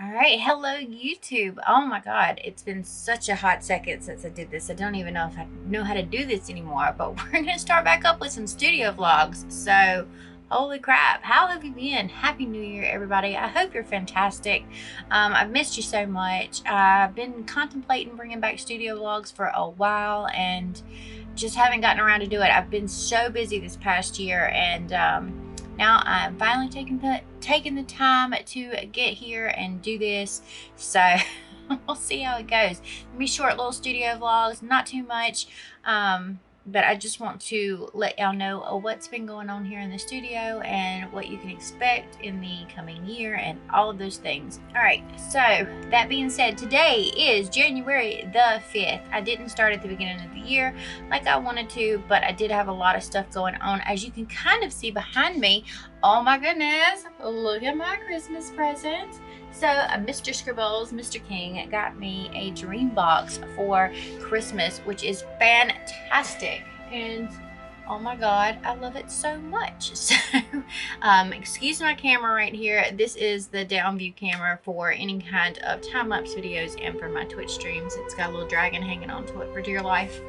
All right, hello YouTube. Oh my God, it's been such a hot second since I did this. I don't even know if I know how to do this anymore, but we're gonna start back up with some studio vlogs. So, holy crap, how have you been? Happy New Year, everybody. I hope you're fantastic. I've missed you so much. I've been contemplating bringing back studio vlogs for a while and just haven't gotten around to do it. I've been so busy this past year, and now I'm finally taking the time to get here and do this. So we'll see how it goes. Maybe short little studio vlogs, not too much. But I just want to let y'all know what's been going on here in the studio and what you can expect in the coming year and all of those things. All right, so that being said, today is January the 5th. I didn't start at the beginning of the year like I wanted to, but I did have a lot of stuff going on. As you can kind of see behind me, oh my goodness, look at my Christmas present. So Mr. Scribbles, Mr. King, got me a dream box for Christmas, which is fantastic. And oh my God, I love it so much. So excuse my camera right here. This is the down view camera for any kind of time-lapse videos and for my Twitch streams. It's got a little dragon hanging onto it for dear life.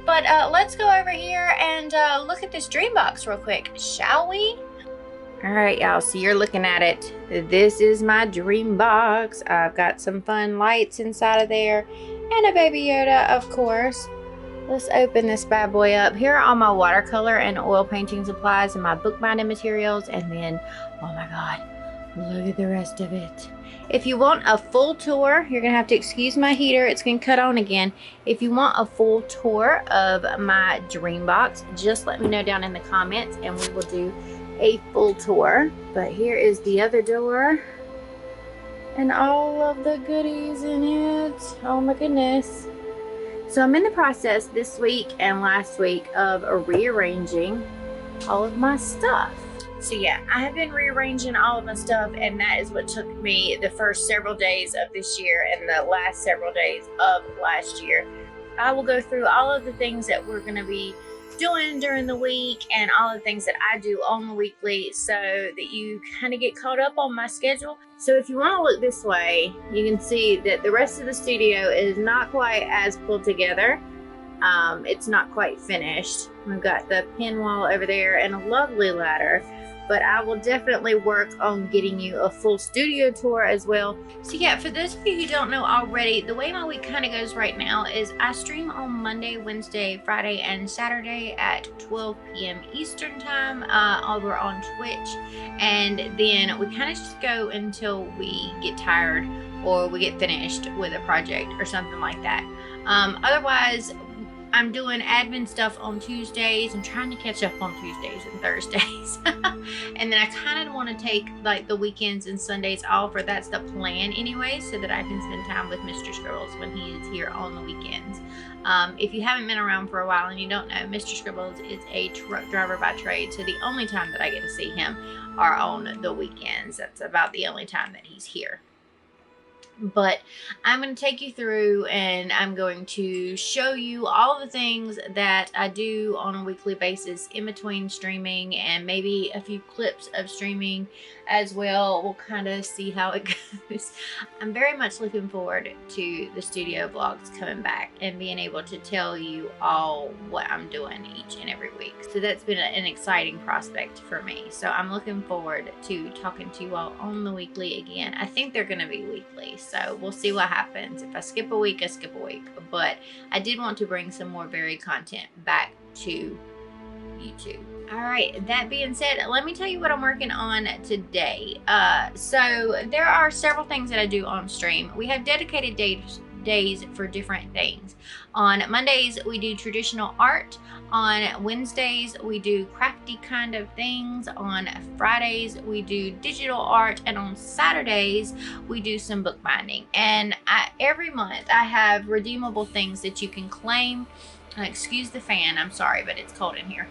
But let's go over here and look at this dream box real quick, shall we? All right, y'all, so you're looking at it. This is my dream box. I've got some fun lights inside of there and a baby Yoda, of course. Let's open this bad boy up. Here are all my watercolor and oil painting supplies and my bookbinding materials. And then, oh my God, look at the rest of it. If you want a full tour, you're gonna have to excuse my heater. It's gonna cut on again. If you want a full tour of my dream box, just let me know down in the comments and we will do a full tour. But here is the other door and all of the goodies in it. Oh my goodness. So I'm in the process this week and last week of rearranging all of my stuff. So yeah, I have been rearranging all of my stuff, and that is what took me the first several days of this year and the last several days of last year. I will go through all of the things that we're going to be doing during the week and all the things that I do on the weekly so that you kind of get caught up on my schedule. So if you want to look this way, you can see that the rest of the studio is not quite as pulled together. It's not quite finished. We've got the pin wall over there and a lovely ladder, but I will definitely work on getting you a full studio tour as well. So yeah, for those of you who don't know already, the way my week kind of goes right now is I stream on Monday, Wednesday, Friday, and Saturday at 12 p.m. Eastern time over on Twitch. And then we kind of just go until we get tired or we get finished with a project or something like that. Otherwise, I'm doing admin stuff on Tuesdays and trying to catch up on Tuesdays and Thursdays. And then I kind of want to take like the weekends and Sundays off, or that's the plan anyway, so that I can spend time with Mr. Scribbles when he is here on the weekends. If you haven't been around for a while and you don't know, Mr. Scribbles is a truck driver by trade, so the only time that I get to see him are on the weekends. That's about the only time that he's here. But I'm going to take you through and I'm going to show you all the things that I do on a weekly basis in between streaming, and maybe a few clips of streaming as well. We'll kind of see how it goes. I'm very much looking forward to the studio vlogs coming back and being able to tell you all what I'm doing each and every week. So that's been an exciting prospect for me. So I'm looking forward to talking to you all on the weekly again. I think they're going to be weekly, so we'll see what happens. If I skip a week, I skip a week. But I did want to bring some more varied content back to YouTube. All right, that being said, let me tell you what I'm working on today. So there are several things that I do on stream. We have dedicated days for different things. On Mondays, we do traditional art. On Wednesdays, we do crafty kind of things. On Fridays, we do digital art. And on Saturdays, we do some bookbinding. And every month, I have redeemable things that you can claim. Excuse the fan, I'm sorry, but it's cold in here.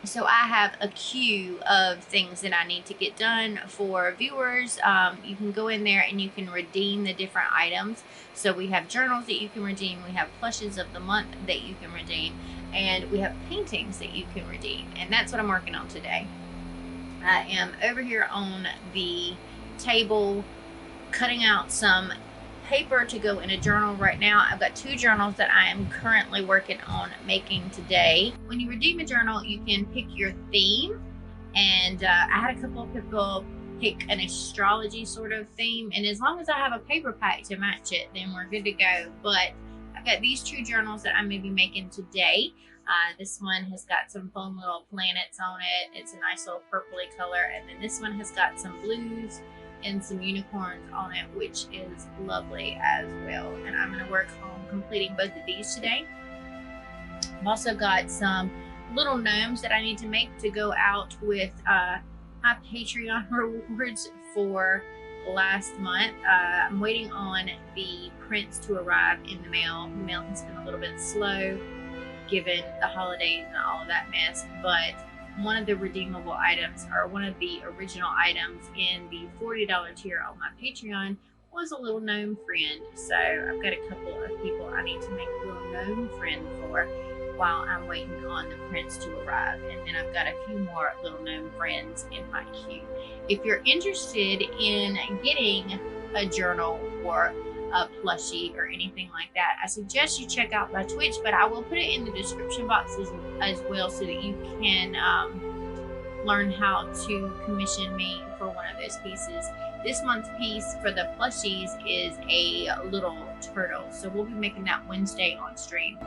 So I have a queue of things that I need to get done for viewers. You can go in there and you can redeem the different items. So we have journals that you can redeem, we have plushes of the month that you can redeem, and we have paintings that you can redeem. And that's what I'm working on today. I am over here on the table cutting out some paper to go in a journal right now. I've got 2 journals that I am currently working on making today. When you redeem a journal, you can pick your theme, and I had a couple of people pick an astrology sort of theme, and as long as I have a paper pack to match it, then we're good to go. But I've got these 2 journals that I'm going to be making today. This one has got some fun little planets on it. It's a nice little purpley color, and then this one has got some blues and some unicorns on it, which is lovely as well. And I'm going to work on completing both of these today. I've also got some little gnomes that I need to make to go out with my Patreon rewards for last month. I'm waiting on the prints to arrive in the mail. The mail has been a little bit slow given the holidays and all of that mess, but one of the redeemable items, or one of the original items in the $40 tier on my Patreon, was a little gnome friend. So I've got a couple of people I need to make a little gnome friend for while I'm waiting on the prints to arrive. And then I've got a few more little gnome friends in my queue. If you're interested in getting a journal or a plushie or anything like that, I suggest you check out my Twitch, but I will put it in the description box as well, so that you can learn how to commission me for one of those pieces. This month's piece for the plushies is a little turtle, so we'll be making that Wednesday on stream.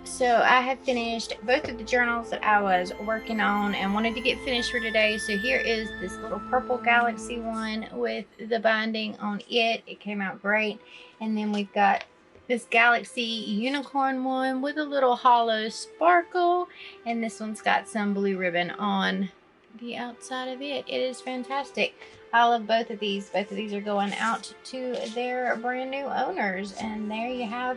So I have finished both of the journals that I was working on and wanted to get finished for today. So here is this little purple galaxy one with the binding on it. It came out great. And then we've got this galaxy unicorn one with a little hollow sparkle. And this one's got some blue ribbon on the outside of it. It is fantastic. I love both of these. Both of these are going out to their brand new owners. And there you have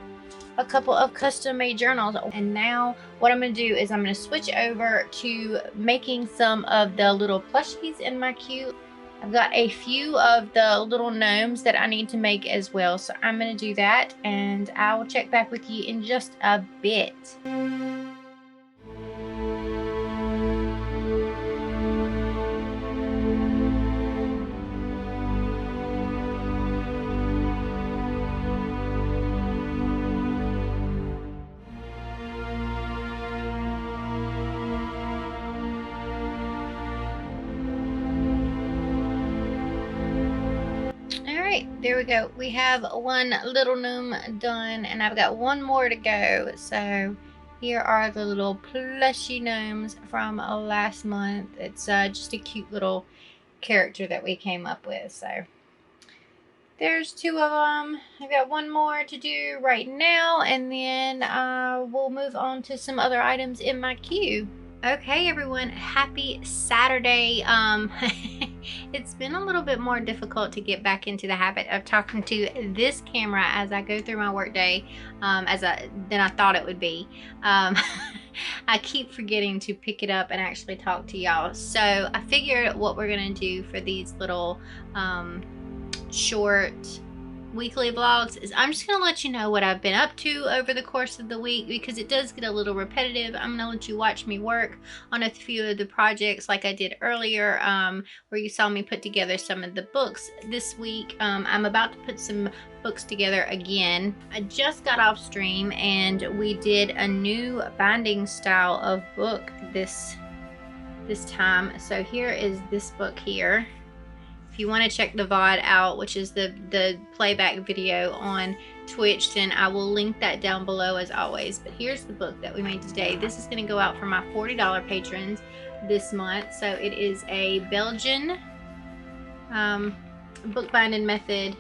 a couple of custom made journals. And now what I'm going to do is I'm going to switch over to making some of the little plushies in my queue. I've got a few of the little gnomes that I need to make as well. So I'm going to do that, and I will check back with you in just a bit. There we go. We have one little gnome done, and I've got one more to go. So here are the little plushy gnomes from last month. It's just a cute little character that we came up with. So there's two of them. I've got one more to do right now, and then we'll move on to some other items in my queue. Okay, everyone, happy Saturday. It's been a little bit more difficult to get back into the habit of talking to this camera as I go through my workday than I thought it would be. I keep forgetting to pick it up and actually talk to y'all. So I figured what we're gonna do for these little short weekly vlogs is I'm just gonna let you know what I've been up to over the course of the week, because it does get a little repetitive. I'm gonna let you watch me work on a few of the projects like I did earlier, where you saw me put together some of the books this week. I'm about to put some books together again. I just got off stream and we did a new binding style of book this time. So here is this book here. If you want to check the VOD out, which is the playback video on Twitch, then I will link that down below as always. But here's the book that we made today. This is going to go out for my $40 patrons this month. So it is a Belgian bookbinding method.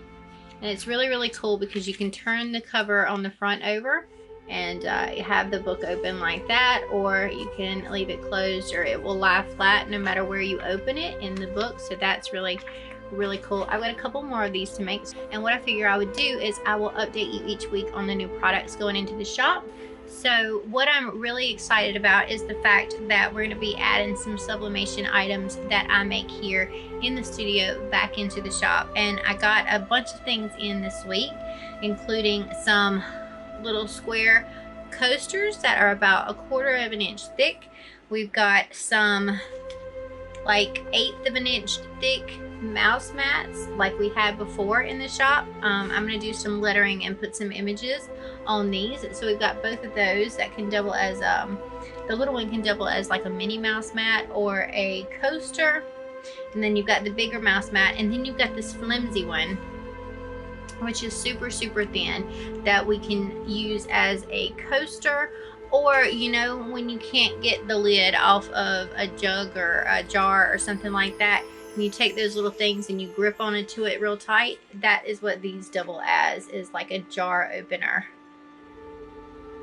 And it's really, really cool because you can turn the cover on the front over and have the book open like that, or you can leave it closed, or it will lie flat no matter where you open it in the book. So that's really, really cool. I've got a couple more of these to make, and what I figure I would do is I will update you each week on the new products going into the shop. So what I'm really excited about is the fact that we're going to be adding some sublimation items that I make here in the studio back into the shop. And I got a bunch of things in this week, including some little square coasters that are about 1/4 of an inch thick. We've got some like 1/8 of an inch thick mouse mats like we had before in the shop. I'm going to do some lettering and put some images on these. So we've got both of those that can double as the little one can double as like a mini mouse mat or a coaster, and then you've got the bigger mouse mat, and then you've got this flimsy one which is super, super thin that we can use as a coaster, or you know, when you can't get the lid off of a jug or a jar or something like that, and you take those little things and you grip onto it real tight. That is what these double as, is like a jar opener.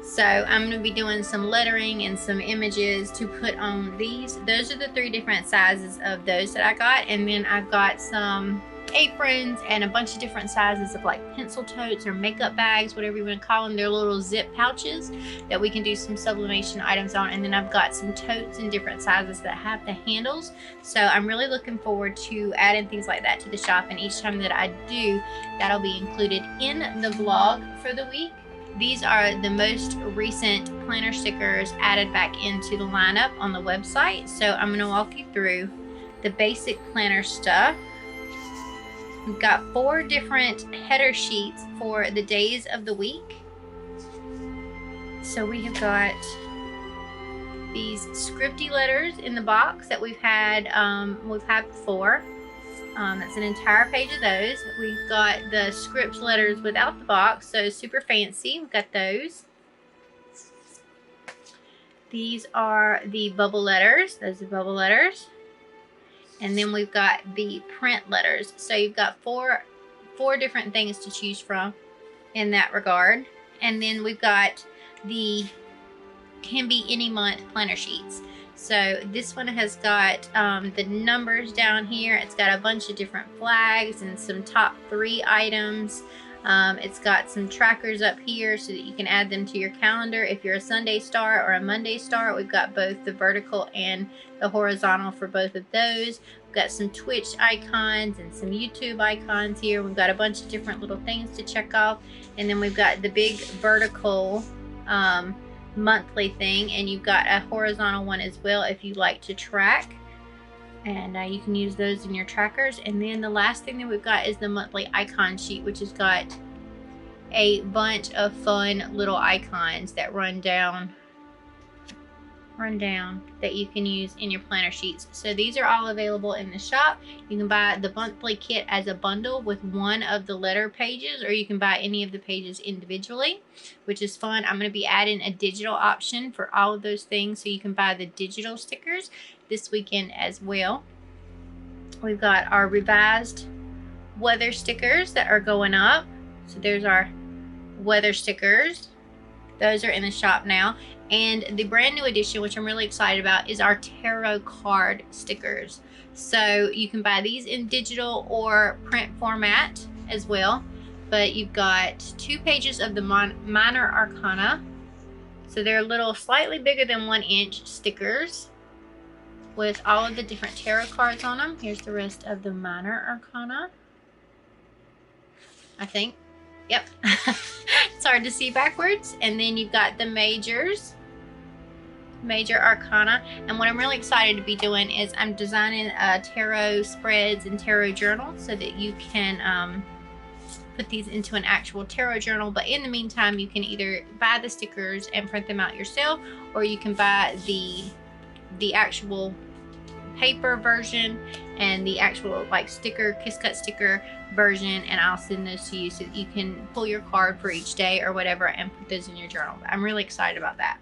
So I'm going to be doing some lettering and some images to put on these. Those are the 3 different sizes of those that I got, and then I've got some aprons and a bunch of different sizes of like pencil totes or makeup bags, whatever you want to call them. They're little zip pouches that we can do some sublimation items on. And then I've got some totes in different sizes that have the handles. So I'm really looking forward to adding things like that to the shop, and each time that I do, that'll be included in the vlog for the week. These are the most recent planner stickers added back into the lineup on the website. So I'm going to walk you through the basic planner stuff. We've got 4 different header sheets for the days of the week. So we have got these scripty letters in the box that we've had before. That's an entire page of those. We've got the script letters without the box, so super fancy. We've got those. These are the bubble letters. Those are bubble letters. And then we've got the print letters. So you've got four different things to choose from in that regard. And then we've got the can be any month planner sheets. So this one has got the numbers down here. It's got a bunch of different flags and some top 3 items. It's got some trackers up here so that you can add them to your calendar. If you're a Sunday star or a Monday star, we've got both the vertical and the horizontal for both of those. We've got some Twitch icons and some YouTube icons here. We've got a bunch of different little things to check off. And then we've got the big vertical monthly thing, and you've got a horizontal one as well if you like to track. And you can use those in your trackers. And then the last thing that we've got is the monthly icon sheet, which has got a bunch of fun little icons that run down that you can use in your planner sheets. So these are all available in the shop. You can buy the monthly kit as a bundle with one of the letter pages, or you can buy any of the pages individually, which is fun. I'm going to be adding a digital option for all of those things, so you can buy the digital stickers this weekend as well. We've got our revised weather stickers that are going up. So there's our weather stickers. Those are in the shop now. And the brand new addition, which I'm really excited about, is our tarot card stickers. So you can buy these in digital or print format as well. But you've got 2 pages of the Minor Arcana. So they're a little slightly bigger than 1-inch stickers with all of the different tarot cards on them. Here's the rest of the Minor Arcana, I think. Yep. It's hard to see backwards. And then you've got the Major Arcana. And what I'm really excited to be doing is I'm designing tarot spreads and tarot journals so that you can put these into an actual tarot journal. But in the meantime, you can either buy the stickers and print them out yourself, or you can buy the actual paper version and the actual like sticker, kiss cut sticker version, and I'll send those to you so that you can pull your card for each day or whatever and put those in your journal. I'm really excited about that.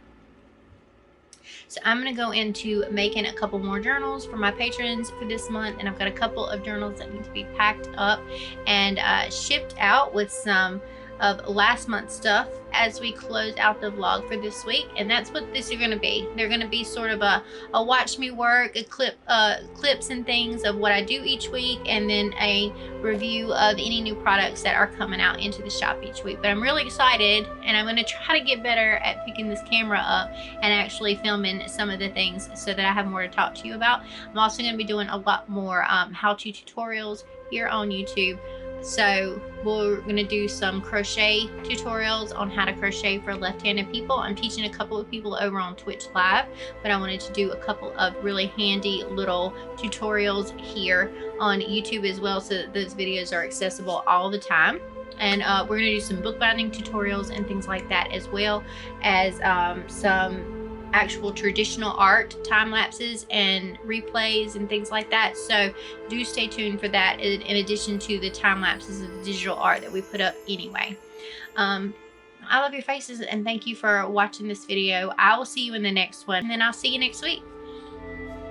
So I'm going to go into making a couple more journals for my patrons for this month, and I've got a couple of journals that need to be packed up and shipped out with some of last month's stuff as we close out the vlog for this week. And that's what these are going to be. They're going to be sort of a watch me work, a clips and things of what I do each week, and then a review of any new products that are coming out into the shop each week. But I'm really excited, and I'm going to try to get better at picking this camera up and actually filming some of the things so that I have more to talk to you about. I'm also going to be doing a lot more how-to tutorials here on YouTube. So we're going to do some crochet tutorials on how to crochet for left-handed people. I'm teaching a couple of people over on Twitch Live, but I wanted to do a couple of really handy little tutorials here on YouTube as well, so that those videos are accessible all the time. And we're going to do some bookbinding tutorials and things like that, as well as some actual traditional art time lapses and replays and things like that. So do stay tuned for that, in addition to the time lapses of the digital art that we put up anyway. I love your faces, and thank you for watching this video. I will see you in the next one, and then I'll see you next week.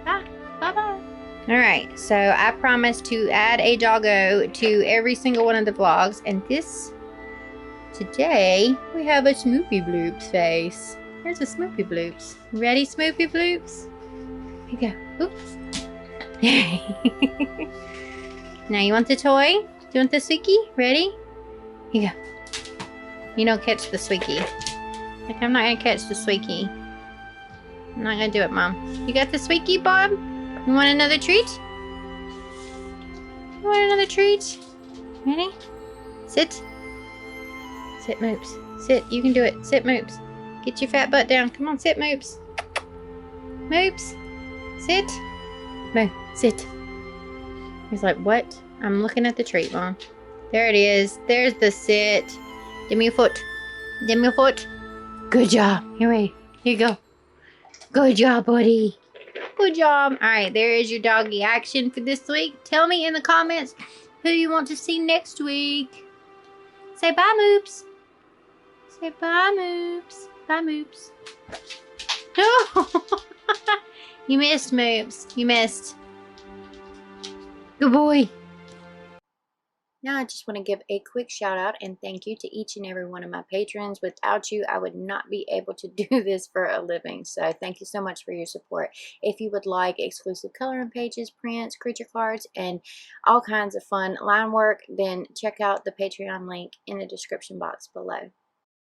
Bye. Bye-bye. All right, so I promised to add a doggo to every single one of the vlogs, and today we have a Smoopy Bloops face. Here's a Smoopy Bloops. Ready, Smoopy Bloops? Here you go. Oops. Now you want the toy? Do you want the squeaky? Ready? Here you go. You don't catch the squeaky. Like, I'm not gonna catch the squeaky. I'm not gonna do it, Mom. You got the squeaky, Bob? You want another treat? You want another treat? Ready? Sit. Sit, Moops. Sit. You can do it. Sit, Moops. Get your fat butt down. Come on, sit, Moops. Moops. Sit. Moo. Sit. He's like, what? I'm looking at the treat, Mom. There it is. There's the sit. Give me a foot. Give me a foot. Good job. Here you go. Good job, buddy. Good job. All right, there is your doggy action for this week. Tell me in the comments who you want to see next week. Say bye, Moops. Say bye, Moops. Bye, Moops. No! You missed, Moops. You missed. Good boy. Now I just want to give a quick shout out and thank you to each and every one of my patrons. Without you, I would not be able to do this for a living. So thank you so much for your support. If you would like exclusive coloring pages, prints, creature cards, and all kinds of fun line work, then check out the Patreon link in the description box below.